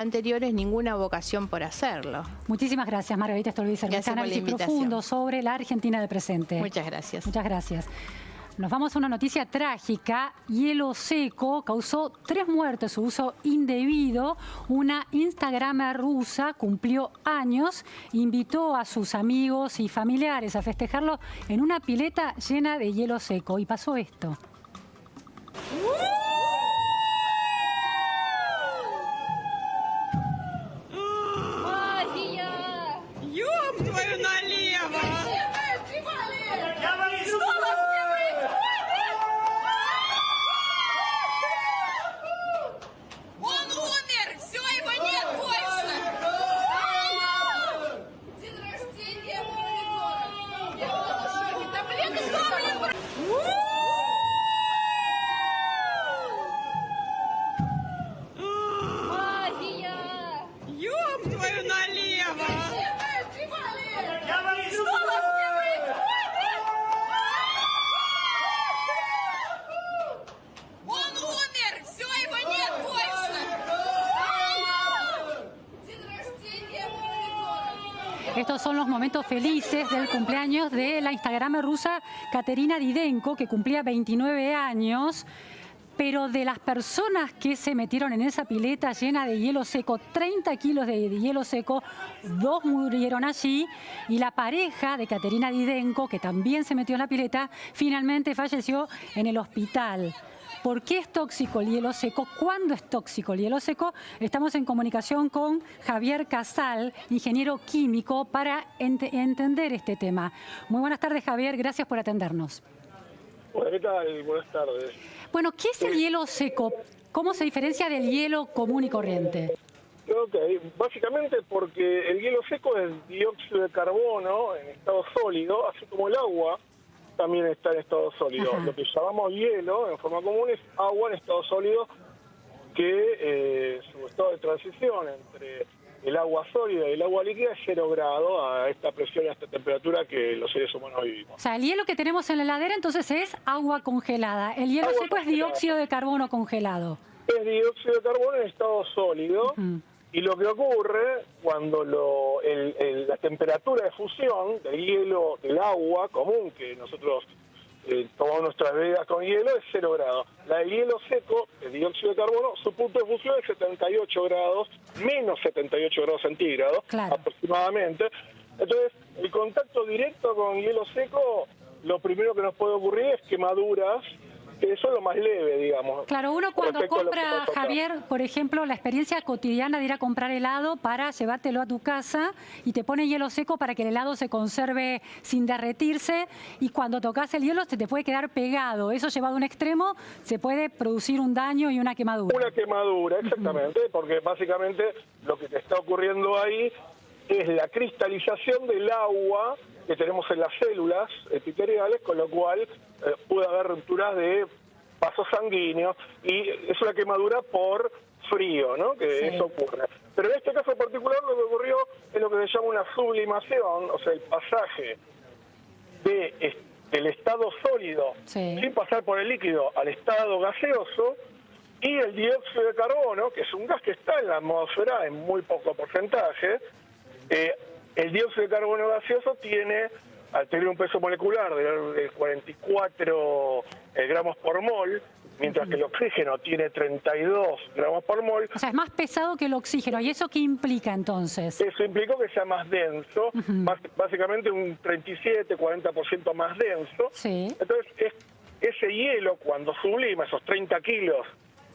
anteriores ninguna vocación por hacerlo. Muchísimas gracias, Margarita Stolbizer. Gracias Este análisis profundo sobre la Argentina del presente. Muchas gracias. Muchas gracias. Nos vamos a una noticia trágica. Hielo seco causó 3 muertes, su uso indebido. Una instagramer rusa cumplió años, invitó a sus amigos y familiares a festejarlo en una pileta llena de hielo seco. Y pasó esto. Estos son los momentos felices del cumpleaños de la instagramer rusa Katerina Didenko, que cumplía 29 años. Pero de las personas que se metieron en esa pileta llena de hielo seco, 30 kilos de hielo seco, 2 murieron allí. Y la pareja de Katerina Didenko, que también se metió en la pileta, finalmente falleció en el hospital. ¿Por qué es tóxico el hielo seco? ¿Cuándo es tóxico el hielo seco? Estamos en comunicación con Javier Casal, ingeniero químico, para entender este tema. Muy buenas tardes, Javier. Gracias por atendernos. Hola, ¿qué tal? Buenas tardes. Bueno, ¿qué es el hielo seco? ¿Cómo se diferencia del hielo común y corriente? Ok, básicamente porque el hielo seco es dióxido de carbono en estado sólido, así como el agua también está en estado sólido. Ajá. Lo que llamamos hielo en forma común es agua en estado sólido, que su estado de transición entre el agua sólida y el agua líquida es 0 grados a esta presión y a esta temperatura que los seres humanos vivimos. O sea, el hielo que tenemos en la heladera entonces es agua congelada. El hielo seco es dióxido de carbono congelado. Es dióxido de carbono en estado sólido. Y lo que ocurre cuando la temperatura de fusión del hielo, del agua común, que nosotros tomamos nuestras bebidas con hielo, es 0 grados. La del hielo seco, el dióxido de carbono, su punto de fusión es 78 grados, menos 78 grados centígrados, claro, aproximadamente. Entonces, el contacto directo con hielo seco, lo primero que nos puede ocurrir es quemaduras, que eso es lo más leve, digamos. Claro, uno cuando compra, Javier, por ejemplo, la experiencia cotidiana de ir a comprar helado para llevártelo a tu casa y te pone hielo seco para que el helado se conserve sin derretirse, y cuando tocas el hielo se te puede quedar pegado. Eso llevado a un extremo se puede producir un daño y una quemadura. Una quemadura, exactamente, porque básicamente lo que te está ocurriendo ahí es la cristalización del agua que tenemos en las células epiteliales, con lo cual puede haber rupturas de vasos sanguíneos y es una quemadura por frío, ¿no? Que sí, eso ocurre. Pero en este caso particular lo que ocurrió es lo que se llama una sublimación, o sea, el pasaje del estado sólido, sin pasar por el líquido, al estado gaseoso, y el dióxido de carbono, que es un gas que está en la atmósfera en muy poco porcentaje. El dióxido de carbono gaseoso tiene, al tener un peso molecular de 44 gramos por mol, mientras que el oxígeno tiene 32 gramos por mol. O sea, es más pesado que el oxígeno. ¿Y eso qué implica entonces? Eso implica que sea más denso, básicamente un 37-40% más denso. Sí. Entonces, ese hielo, cuando sublima esos 30 kilos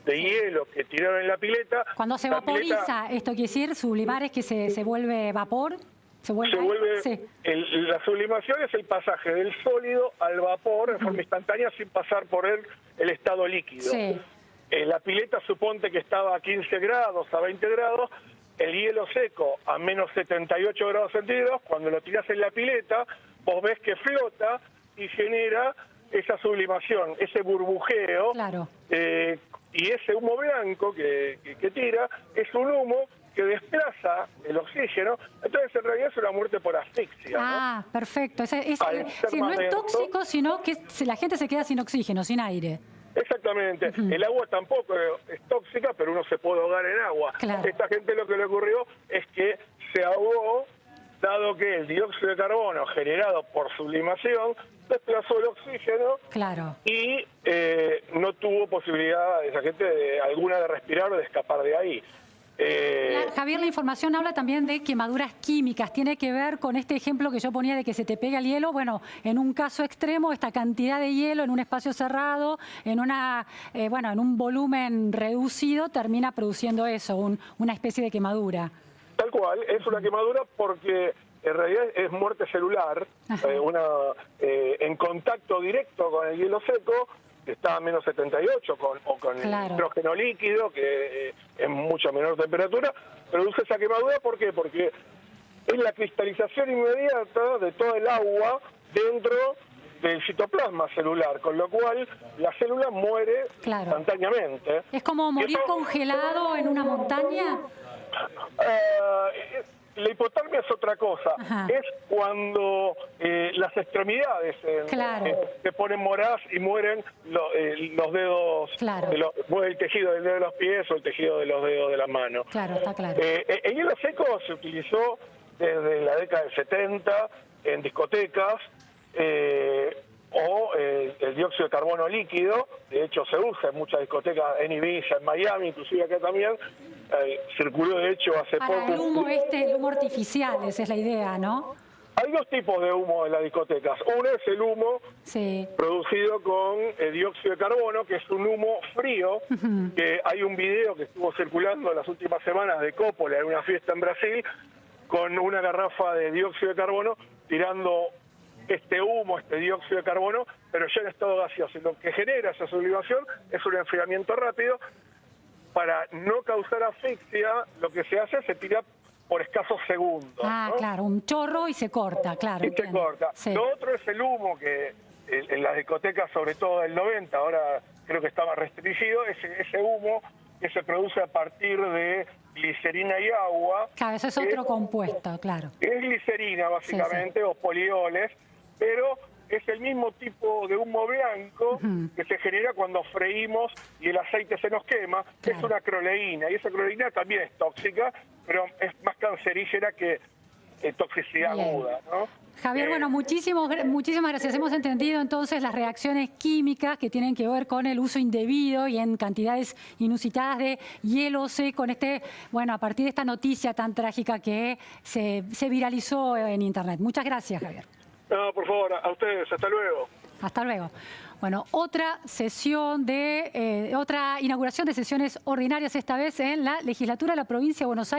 de hielo que tiraron en la pileta... Cuando se vaporiza, esto quiere decir, sublimar es que se vuelve vapor. La sublimación es el pasaje del sólido al vapor en forma instantánea sin pasar por el estado líquido. Sí. La pileta suponte que estaba a 15 grados, a 20 grados, el hielo seco a menos 78 grados centígrados, cuando lo tiras en la pileta, vos ves que flota y genera esa sublimación, ese burbujeo. Claro. Y ese humo blanco que tira es un humo que desplaza el oxígeno, entonces en realidad es una muerte por asfixia. Ah, ¿no? Perfecto. No es denso, tóxico, sino que la gente se queda sin oxígeno, sin aire. Exactamente. El agua tampoco es tóxica, pero uno se puede ahogar en agua. Claro. Esta gente lo que le ocurrió es que se ahogó, dado que el dióxido de carbono generado por sublimación desplazó el oxígeno Claro. y no tuvo posibilidad esa gente alguna de respirar o de escapar de ahí. Javier, la información habla también de quemaduras químicas. Tiene que ver con este ejemplo que yo ponía de que se te pega el hielo. Bueno, en un caso extremo, esta cantidad de hielo en un espacio cerrado, en en un volumen reducido, termina produciendo eso, una especie de quemadura. Tal cual, es una quemadura porque en realidad es muerte celular, en contacto directo con el hielo seco, que está a menos 78, o con Claro. nitrógeno líquido, que es mucha menor temperatura, produce esa quemadura. ¿Por qué? Porque es la cristalización inmediata de todo el agua dentro del citoplasma celular, con lo cual la célula muere Claro. instantáneamente. ¿Es como morir congelado en una montaña? La hipotermia es otra cosa. Ajá. Es cuando las extremidades Claro. se ponen moradas y mueren los dedos, Claro. muere el tejido del dedo de los pies o el tejido de los dedos de la mano. Claro, está claro. El hielo seco se utilizó desde la década del 70 en discotecas, o el dióxido de carbono líquido. De hecho se usa en muchas discotecas, en Ibiza, en Miami, inclusive acá también. Circuló de hecho hace Para poco. el humo artificial, esa es la idea, ¿no? Hay dos tipos de humo en las discotecas. Uno es el humo Sí. producido con dióxido de carbono, que es un humo frío, que hay un video que estuvo circulando en las últimas semanas de Coppola en una fiesta en Brasil, con una garrafa de dióxido de carbono tirando este humo, este dióxido de carbono, pero ya en estado gaseoso. Y lo que genera esa sublimación es un enfriamiento rápido. Para no causar asfixia, lo que se hace es se tira por escasos segundos. Ah, ¿no? claro, un chorro y se corta, claro. Y se entiendo. corta. Sí. Lo otro es el humo, que en las discotecas, sobre todo del 90, ahora creo que estaba restringido, ese humo que se produce a partir de glicerina y agua. Claro, eso es otro compuesto, claro. Es glicerina, básicamente, o polioles, pero es el mismo tipo de humo blanco que se genera cuando freímos y el aceite se nos quema. Claro. Es una acroleína, y esa acroleína también es tóxica, pero es más cancerígena que toxicidad Bien. aguda, ¿no? Javier, bueno, muchísimas gracias. Hemos entendido entonces las reacciones químicas que tienen que ver con el uso indebido y en cantidades inusitadas de hielo seco, a partir de esta noticia tan trágica que se viralizó en Internet. Muchas gracias, Javier. No, por favor, a ustedes, hasta luego. Hasta luego. Bueno, otra inauguración de sesiones ordinarias, esta vez en la legislatura de la provincia de Buenos Aires.